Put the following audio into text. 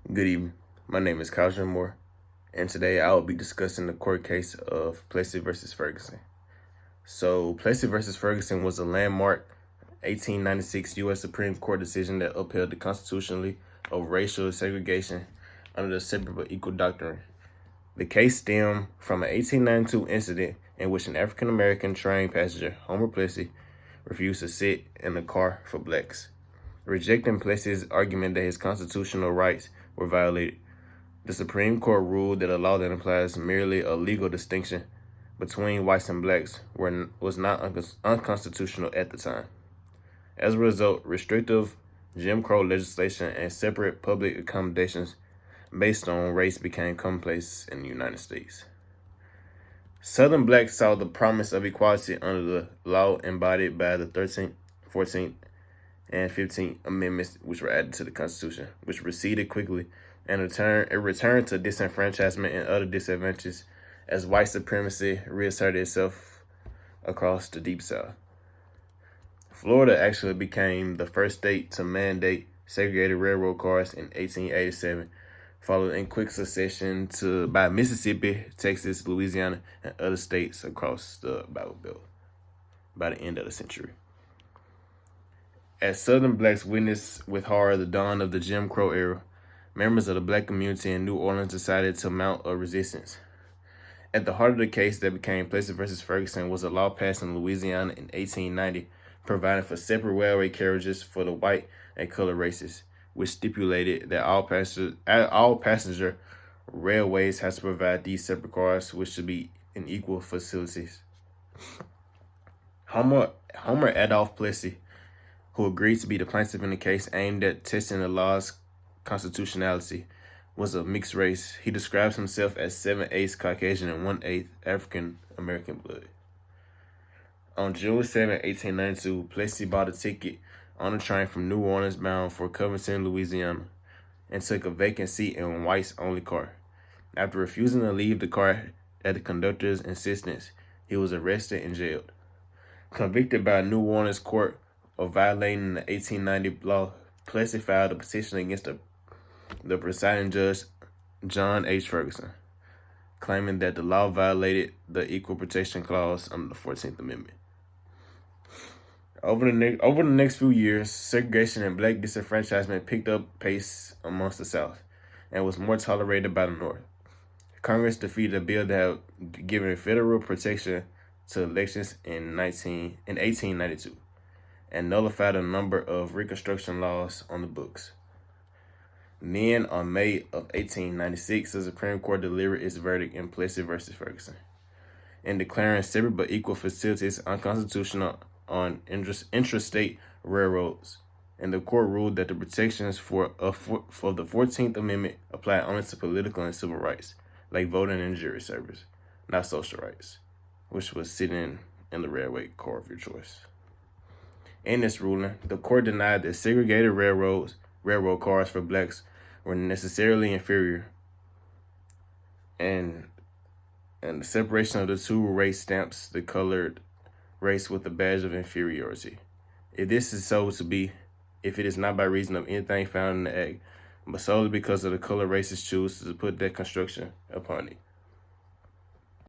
Good evening. My name is Kyle Moore, and today I will be discussing the court case of Plessy versus Ferguson. So, Plessy versus Ferguson was a landmark 1896 U.S. Supreme Court decision that upheld the constitutionality of racial segregation under the separate but equal doctrine. The case stemmed from an 1892 incident in which an African-American train passenger, Homer Plessy, refused to sit in a car for blacks. Rejecting Plessy's argument that his constitutional rights were violated, the Supreme Court ruled that a law that implies merely a legal distinction between whites and blacks was not unconstitutional at the time. As a result, restrictive Jim Crow legislation and separate public accommodations based on race became commonplace in the United States. Southern blacks saw the promise of equality under the law embodied by the 13th, 14th, and 15th Amendments, which were added to the Constitution, which receded quickly and returned to disenfranchisement and other disadvantages as white supremacy reasserted itself across the Deep South. Florida actually became the first state to mandate segregated railroad cars in 1887, followed in quick succession by Mississippi, Texas, Louisiana, and other states across the Bible Belt by the end of the century. As Southern blacks witnessed with horror the dawn of the Jim Crow era, members of the black community in New Orleans decided to mount a resistance. At the heart of the case that became Plessy versus Ferguson was a law passed in Louisiana in 1890 providing for separate railway carriages for the white and colored races, which stipulated that all passenger railways had to provide these separate cars, which should be in equal facilities. Homer Adolph Plessy, who agreed to be the plaintiff in the case aimed at testing the law's constitutionality, was of mixed race. He describes himself as 7/8 Caucasian and 1/8 African American blood. On June 7, 1892, Plessy bought a ticket on a train from New Orleans bound for Covington, Louisiana, and took a vacant seat in a whites-only car. After refusing to leave the car at the conductor's insistence, he was arrested and jailed. Convicted by a New Orleans court of violating the 1890 law, Plessy filed a petition against the presiding judge, John H. Ferguson, claiming that the law violated the Equal Protection Clause under the 14th Amendment. Over the next few years, segregation and black disenfranchisement picked up pace amongst the South and was more tolerated by the North. Congress defeated a bill that had given federal protection to elections in 1892 and nullified a number of Reconstruction laws on the books. Then, on May of 1896, the Supreme Court delivered its verdict in Plessy versus Ferguson, in declaring separate but equal facilities unconstitutional on intrastate railroads, and the court ruled that the protections for the 14th Amendment apply only to political and civil rights, like voting and jury service, not social rights, which was sitting in the railway car of your choice. In this ruling, the court denied that segregated railroad cars for blacks were necessarily inferior, and the separation of the two race stamps the colored race with a badge of inferiority. If this is so to be, if it is not by reason of anything found in the act, but solely because of the color races choose to put that construction upon it.